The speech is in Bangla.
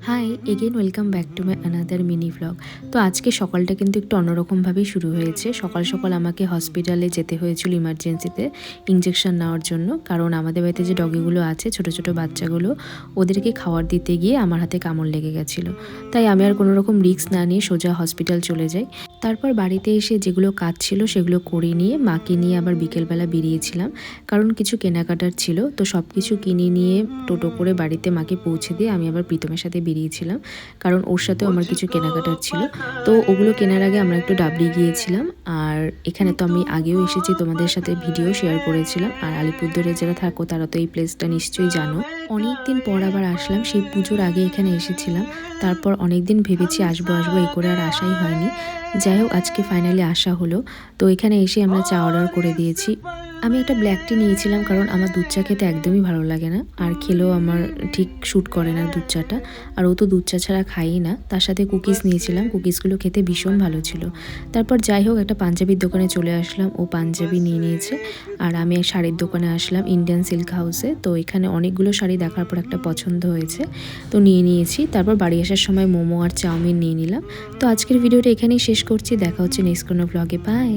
High again welcome back to my another mini vlog. তো আজকে সকালটা কিন্তু একটু অন্যরকমভাবেই শুরু হয়েছে। সকাল সকাল আমাকে হসপিটালে যেতে হয়েছিল ইমার্জেন্সিতে ইঞ্জেকশন নেওয়ার জন্য, কারণ আমাদের বাড়িতে যে ডগিগুলো আছে ছোট ছোট বাচ্চাগুলো, ওদেরকে খাবার দিতে গিয়ে আমার হাতে কামড় লেগে গেছিলো। তাই আমি আর কোনো রকম রিস্ক না নিয়ে সোজা হসপিটাল চলে যাই। তারপর বাড়িতে এসে যেগুলো কাজ ছিল সেগুলো করে নিয়ে মাকে নিয়ে আবার বিকেলবেলা বেরিয়েছিলাম, কারণ কিছু কেনাকাটার ছিল। তো সব কিছু কিনে নিয়ে টোটো করে বাড়িতে মাকে পৌঁছে দিয়ে আমি আবার প্রীতমের সাথে বেরিয়েছিলাম, কারণ ওর সাথেও আমার কিছু কেনাকাটার ছিল। তো ওগুলো কেনার আগে আমরা একটু ডাবলি গিয়েছিলাম। আর এখানে তো আমি আগেও এসেছি, তোমাদের সাথে ভিডিও শেয়ার করেছিলাম। আর আলিপুরদুয়ারে যারা থাকো তারা তো এই প্লেসটা নিশ্চয়ই জানো। অনেক দিন পর আবার আসলাম, সেই পুজোর আগে এখানে এসেছিলাম। তারপর অনেক দিন ভেবেছি আসবো আসবো, এই করে আর আসাই হয়নি। যাই হোক, আজকে ফাইনালি আসা হলো। তো এখানে এসে আমরা চা অর্ডার করে দিয়েছি। আমি একটা ব্ল্যাক টি নিয়েছিলাম, কারণ আমার দুধ চা খেতে একদমই ভালো লাগে না, আর খেলেও আমার ঠিক শ্যুট করে না দুধ চাটা। আর ও তো দুধ চা ছাড়া খাইই না। তার সাথে কুকিজ নিয়েছিলাম, কুকিজগুলো খেতে ভীষণ ভালো ছিল। তারপর যাই হোক, একটা পাঞ্জাবির দোকানে চলে আসলাম, ও পাঞ্জাবি নিয়ে নিয়েছে। আর আমি শাড়ির দোকানে আসলাম, ইন্ডিয়ান সিল্ক হাউসে। তো এখানে অনেকগুলো শাড়ি দেখার পর একটা পছন্দ হয়েছে, তো নিয়ে নিয়েছি। তারপর বাড়ি আসার সময় মোমো আর চাউমিন নিয়ে নিলাম। তো আজকের ভিডিওটা এখানেই শেষ করছি, দেখা হচ্ছে নেক্সট কোনো ভ্লগে। বাই।